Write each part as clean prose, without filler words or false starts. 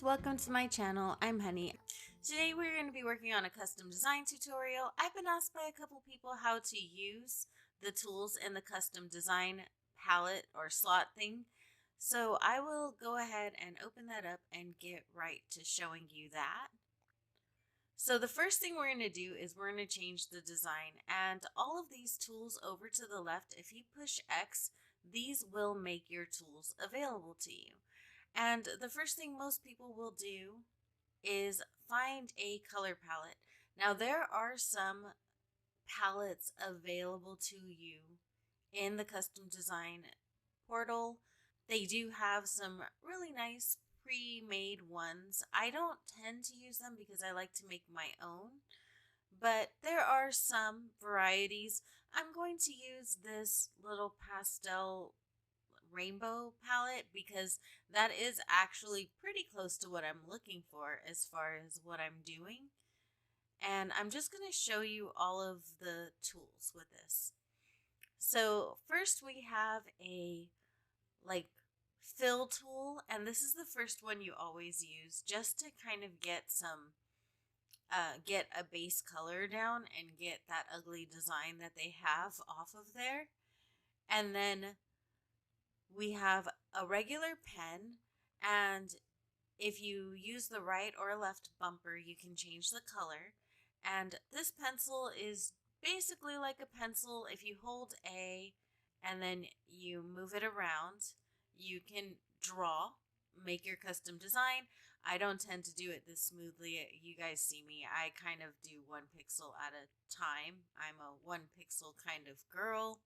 guys, welcome to my channel. I'm Honey. Today we're going to be working on a custom design tutorial. I've been asked by a couple people how to use the tools in the custom design palette or slot thing. So I will go ahead and open that up and get right to showing you that. So the first thing we're going to do is we're going to change the design, and all of these tools over to the left, if you push X, these will make your tools available to you. And the first thing most people will do is find a color palette. Now there are some palettes available to you in the custom design portal. They do have some really nice pre-made ones. I don't tend to use them because I like to make my own, but there are some varieties. I'm going to use this little pastel rainbow palette because that is actually pretty close to what I'm looking for as far as what I'm doing. And I'm just going to show you all of the tools with this. So first we have a fill tool, and this is the first one you always use just to kind of get some get a base color down and get that ugly design that they have off of there. And then we have a regular pen, and if you use the right or left bumper, you can change the color. And this pencil is basically like a pencil. If you hold A and then you move it around, you can draw, make your custom design. I don't tend to do it this smoothly. You guys see me. I kind of do one pixel at a time. I'm a one pixel kind of girl.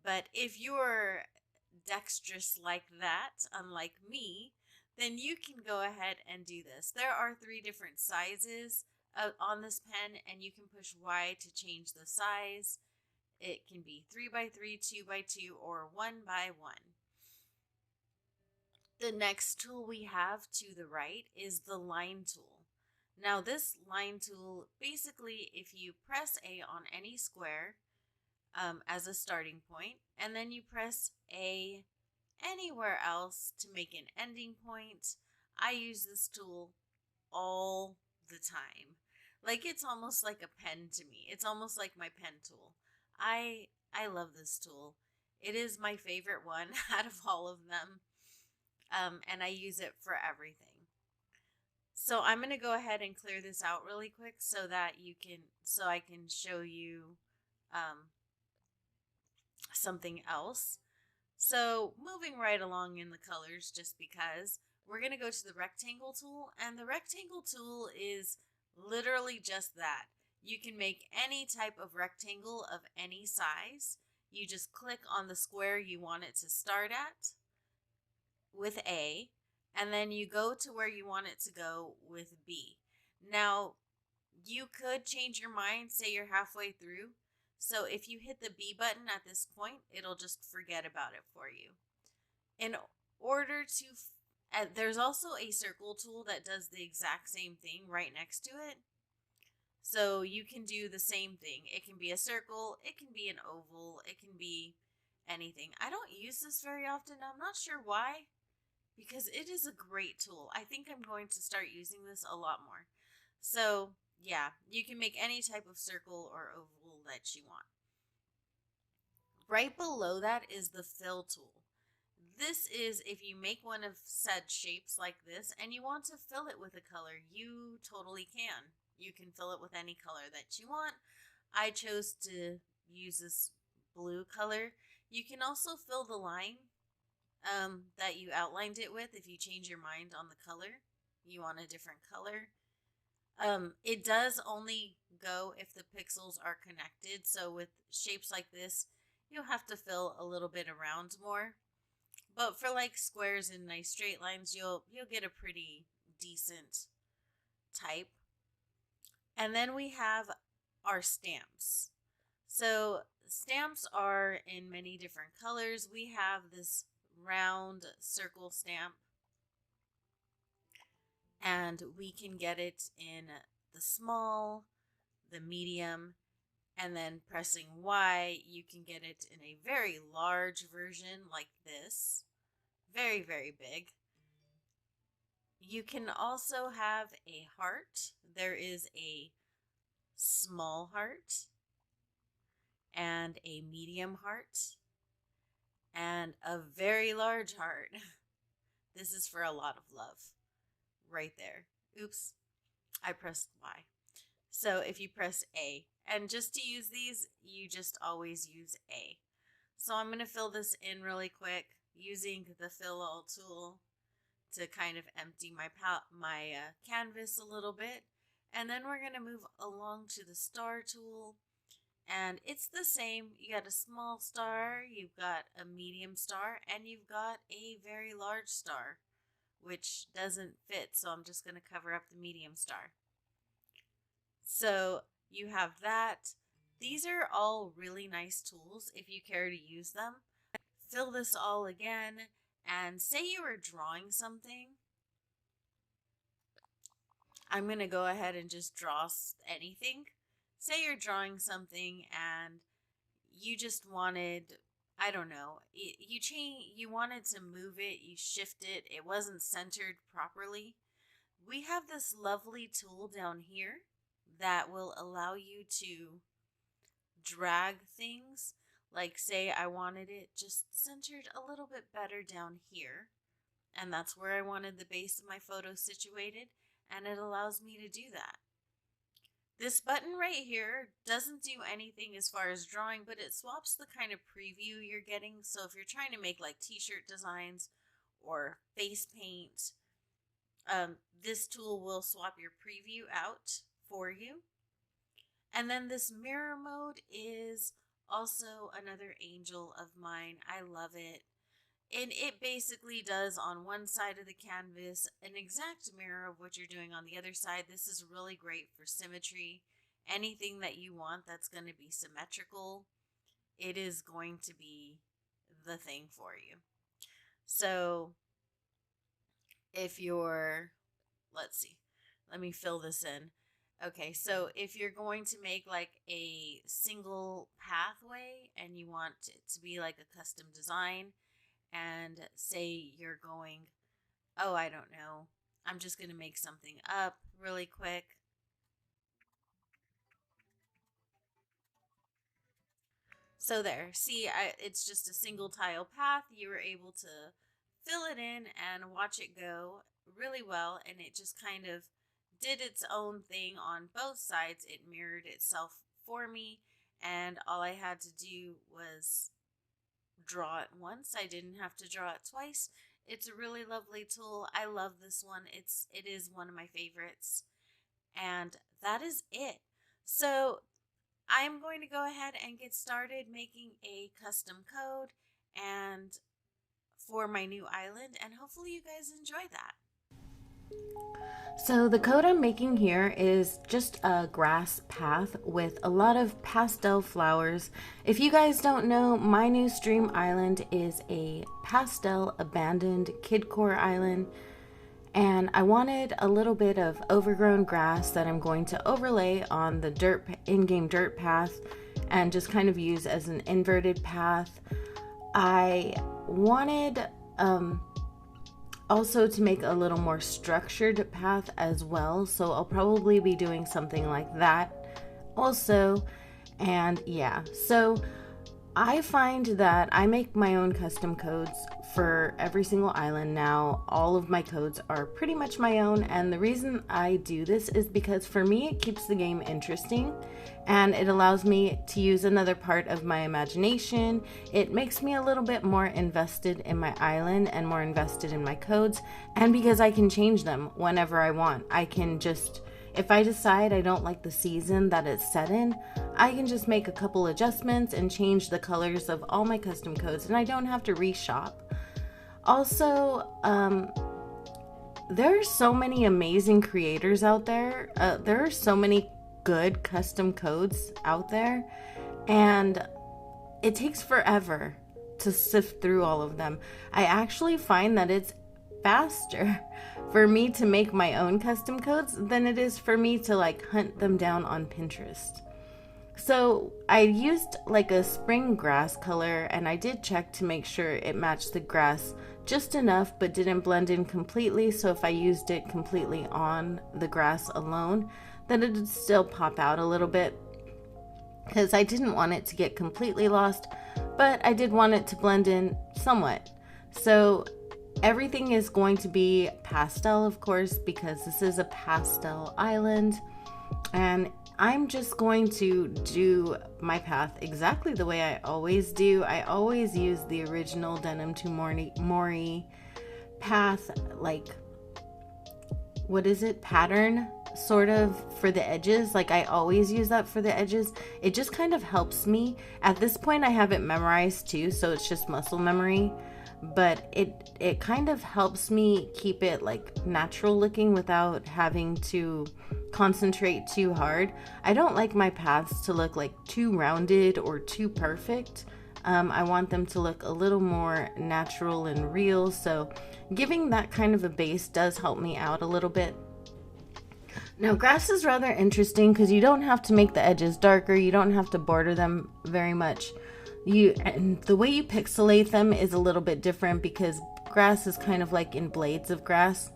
But if you're dexterous like that, unlike me, then you can go ahead and do this. There are 3 different sizes on this pen, and you can push Y to change the size. It can be 3x3, 2x2, or 1x1. The next tool we have to the right is the line tool. Now this line tool, basically if you press A on any square as a starting point, and then you press A anywhere else to make an ending point. I use this tool all the time. Like, it's almost like a pen to me. It's almost like my pen tool. I love this tool. It is my favorite one out of all of them. And I use it for everything. So I'm going to go ahead and clear this out really quick so that I can show you something else. So moving right along in the colors, just because, we're going to go to the rectangle tool, and the rectangle tool is literally just that. You can make any type of rectangle of any size. You just click on the square you want it to start at with A, and then you go to where you want it to go with B. Now, you could change your mind, say you're halfway through. So if you hit the B button at this point, it'll just forget about it for you. In order to, there's also a circle tool that does the exact same thing right next to it. So you can do the same thing. It can be a circle, it can be an oval, it can be anything. I don't use this very often. I'm not sure why, because it is a great tool. I think I'm going to start using this a lot more. So yeah, you can make any type of circle or oval that you want. Right below that is the fill tool. This is if you make one of said shapes like this and you want to fill it with a color, you totally can. You can fill it with any color that you want. I chose to use this blue color. You can also fill the line that you outlined it with if you change your mind on the color. You want a different color. It does only go if the pixels are connected. So with shapes like this, you'll have to fill a little bit around more. But for like squares and nice straight lines, you'll get a pretty decent type. And then we have our stamps. So stamps are in many different colors. We have this round circle stamp, and we can get it in the small, the medium, and then pressing Y, you can get it in a very large version like this. Very, very big. You can also have a heart. There is a small heart and a medium heart and a very large heart. This is for a lot of love right there. Oops, I pressed Y. So if you press A, and just to use these, you just always use A. So I'm going to fill this in really quick using the fill all tool to kind of empty my canvas a little bit. And then we're going to move along to the star tool. And it's the same. You got a small star, you've got a medium star, and you've got a very large star, which doesn't fit. So I'm just going to cover up the medium star. So you have that. These are all really nice tools if you care to use them. Fill this all again, and say you were drawing something. I'm going to go ahead and just draw anything. Say you're drawing something and you just wanted, I don't know, you wanted to move it, you shift it, it wasn't centered properly. We have this lovely tool down here that will allow you to drag things. Like say I wanted it just centered a little bit better down here, and that's where I wanted the base of my photo situated, and it allows me to do that. This button right here doesn't do anything as far as drawing, but it swaps the kind of preview you're getting. So if you're trying to make like t-shirt designs or face paint, this tool will swap your preview out for you. And then this mirror mode is also another angel of mine. I love it. And it basically does on one side of the canvas an exact mirror of what you're doing on the other side. This is really great for symmetry. Anything that you want that's going to be symmetrical, it is going to be the thing for you. So if you're, let's see, let me fill this in. Okay, so if you're going to make like a single pathway and you want it to be like a custom design, and say you're going, oh, I don't know, I'm just going to make something up really quick. So there, see, it's just a single tile path. You were able to fill it in and watch it go really well, and it just kind of did its own thing on both sides. It mirrored itself for me, and all I had to do was draw it once. I didn't have to draw it twice. It's a really lovely tool. I love this one. It is one of my favorites. And that is it. So I'm going to go ahead and get started making a custom code and for my new island, and hopefully you guys enjoy that. So the code I'm making here is just a grass path with a lot of pastel flowers. If you guys don't know, my new stream island is a pastel abandoned kidcore island, and I wanted a little bit of overgrown grass that I'm going to overlay on the in-game dirt path and just kind of use as an inverted path. I wanted also to make a little more structured path as well, so I'll probably be doing something like that also. And yeah, so I find that I make my own custom codes for every single island now. All of my codes are pretty much my own, and the reason I do this is because for me it keeps the game interesting and it allows me to use another part of my imagination. It makes me a little bit more invested in my island and more invested in my codes, and because I can change them whenever I want. I can just, if I decide I don't like the season that it's set in, I can just make a couple adjustments and change the colors of all my custom codes, and I don't have to reshop. Also, there are so many amazing creators out there. There are so many good custom codes out there, and it takes forever to sift through all of them. I actually find that it's faster for me to make my own custom codes than it is for me to like hunt them down on Pinterest. So I used like a spring grass color, and I did check to make sure it matched the grass just enough but didn't blend in completely. So if I used it completely on the grass alone, then it would still pop out a little bit, because I didn't want it to get completely lost, but I did want it to blend in somewhat. So everything is going to be pastel, of course, because this is a pastel island. And I'm just going to do my path exactly the way I always do. I always use the original Denim to Mori path, like, what is it? Pattern, sort of, for the edges. Like, I always use that for the edges. It just kind of helps me. At this point, I have it memorized too, so it's just muscle memory. But it kind of helps me keep it like natural looking without having to concentrate too hard. I don't like my paths to look like too rounded or too perfect. I want them to look a little more natural and real, so giving that kind of a base does help me out a little bit. Now, grass is rather interesting because you don't have to make the edges darker, you don't have to border them very much. And the way you pixelate them is a little bit different because grass is kind of like in blades of grass.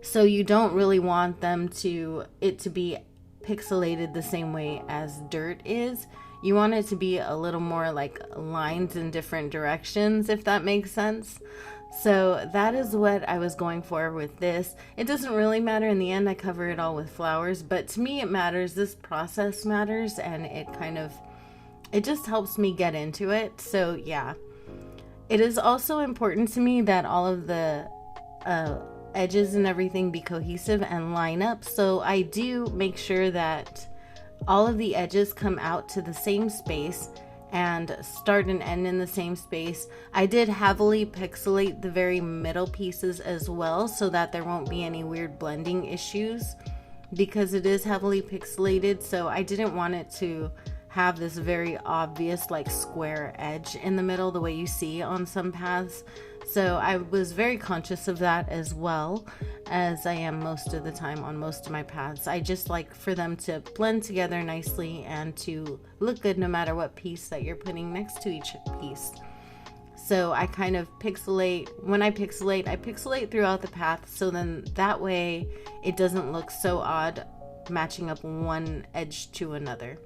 So you don't really want it to be pixelated the same way as dirt is. You want it to be a little more like lines in different directions, if that makes sense. So that is what I was going for with this. It doesn't really matter in the end. I cover it all with flowers, but to me it matters. This process matters, and it just helps me get into it. So yeah, it is also important to me that all of the edges and everything be cohesive and line up. So I do make sure that all of the edges come out to the same space and start and end in the same space. I did heavily pixelate the very middle pieces as well, so that there won't be any weird blending issues, because it is heavily pixelated. So I didn't want it to have this very obvious like square edge in the middle the way you see on some paths. So I was very conscious of that, as well as I am most of the time on most of my paths. I just like for them to blend together nicely and to look good no matter what piece that you're putting next to each piece. So I kind of pixelate. When I pixelate throughout the path, so then that way it doesn't look so odd matching up one edge to another.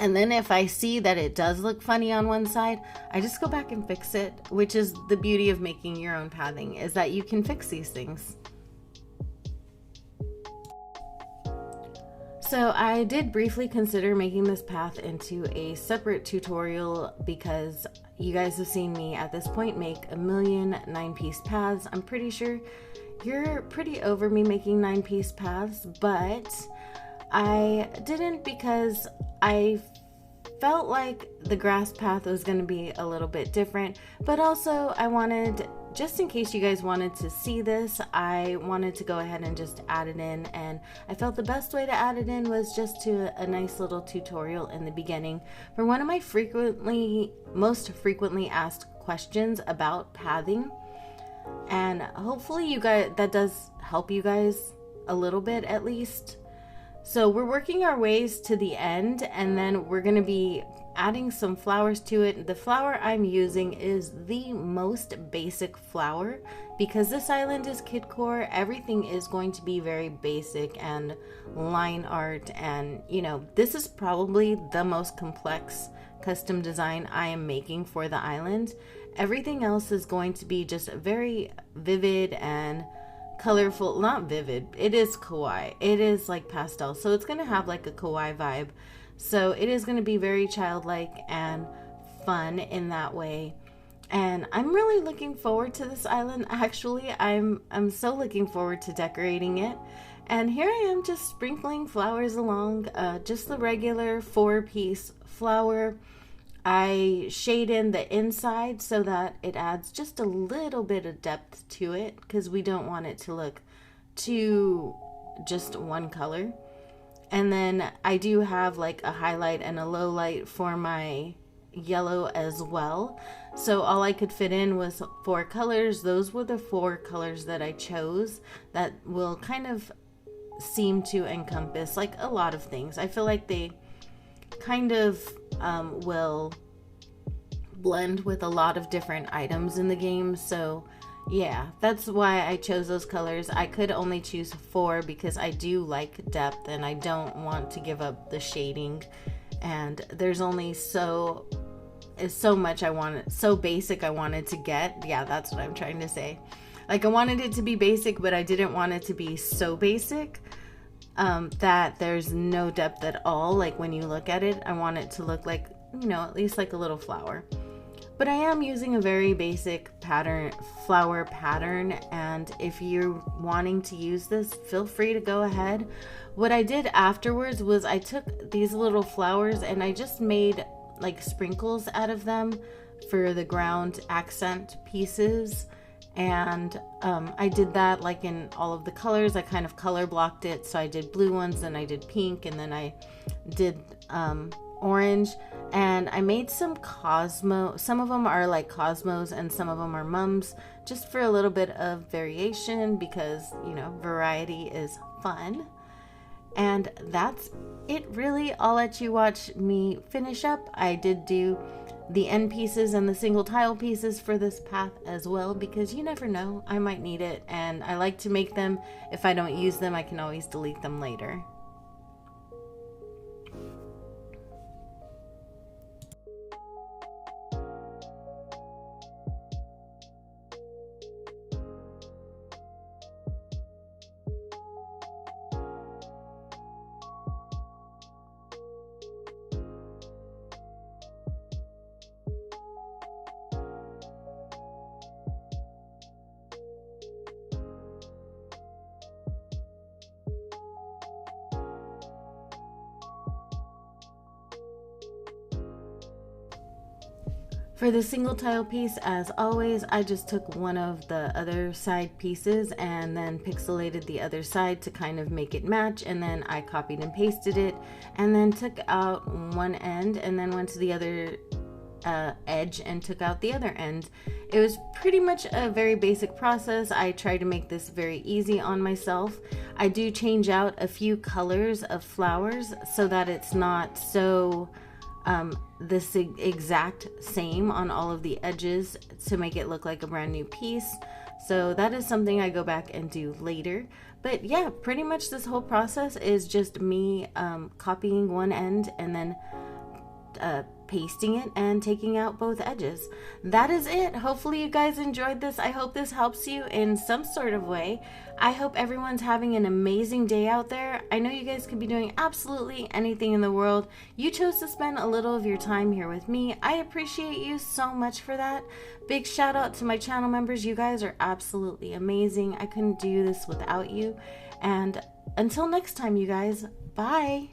And then if I see that it does look funny on one side, I just go back and fix it, which is the beauty of making your own pathing, is that you can fix these things. So I did briefly consider making this path into a separate tutorial, because you guys have seen me at this point make a million 9-piece paths. I'm pretty sure you're pretty over me making 9-piece paths, but I didn't, because I felt like the grass path was going to be a little bit different, but also I wanted, just in case you guys wanted to see this, I wanted to go ahead and just add it in, and I felt the best way to add it in was just to a nice little tutorial in the beginning for one of my most frequently asked questions about pathing. And hopefully you guys, that does help you guys a little bit at least. So we're working our ways to the end, and then we're going to be adding some flowers to it. The flower I'm using is the most basic flower, because this island is kidcore. Everything is going to be very basic and line art, and this is probably the most complex custom design I am making for the island. Everything else is going to be just very vivid and colorful. Not vivid, it is kawaii, it is like pastel, so it's going to have like a kawaii vibe. So it is going to be very childlike and fun in that way, and I'm really looking forward to this island. Actually, I'm so looking forward to decorating it. And here I am just sprinkling flowers along, just the regular 4-piece flower. I shade in the inside so that it adds just a little bit of depth to it, because we don't want it to look too just one color. And then I do have like a highlight and a low light for my yellow as well. So all I could fit in was 4 colors. Those were the 4 colors that I chose that will kind of seem to encompass like a lot of things. I feel like they kind of will blend with a lot of different items in the game. So yeah, that's why I chose those colors. I could only choose 4 because I do like depth and I don't want to give up the shading. And there's only so much I wanted, so basic I wanted to get. Yeah, that's what I'm trying to say. Like I wanted it to be basic, but I didn't want it to be so basic that there's no depth at all. Like when you look at it, I want it to look like, you know, at least like a little flower. But I am using a very basic pattern, flower pattern, and if you're wanting to use this, feel free to go ahead. What I did afterwards was I took these little flowers and I just made like sprinkles out of them for the ground accent pieces. And I did that like in all of the colors. I kind of color blocked it, so I did blue ones, then I did pink, and then I did orange. And I made some cosmo, some of them are like cosmos and some of them are mums, just for a little bit of variation because, you know, variety is fun. And that's it really. I'll let you watch me finish up. I did do the end pieces and the single tile pieces for this path as well because you never know, I might need it, and I like to make them. If I don't use them, I can always delete them later. For the single tile piece, as always, I just took one of the other side pieces and then pixelated the other side to kind of make it match, and then I copied and pasted it and then took out one end and then went to the other edge and took out the other end. It was pretty much a very basic process. I try to make this very easy on myself. I do change out a few colors of flowers so that it's not so this exact same on all of the edges to make it look like a brand new piece. So that is something I go back and do later. But yeah, pretty much this whole process is just me copying one end and then pasting it and taking out both edges. That is it. Hopefully you guys enjoyed this. I hope this helps you in some sort of way. I hope everyone's having an amazing day out there. I know you guys could be doing absolutely anything in the world. You chose to spend a little of your time here with me. I appreciate you so much for that. Big shout out to my channel members. You guys are absolutely amazing. I couldn't do this without you. And until next time, you guys, bye.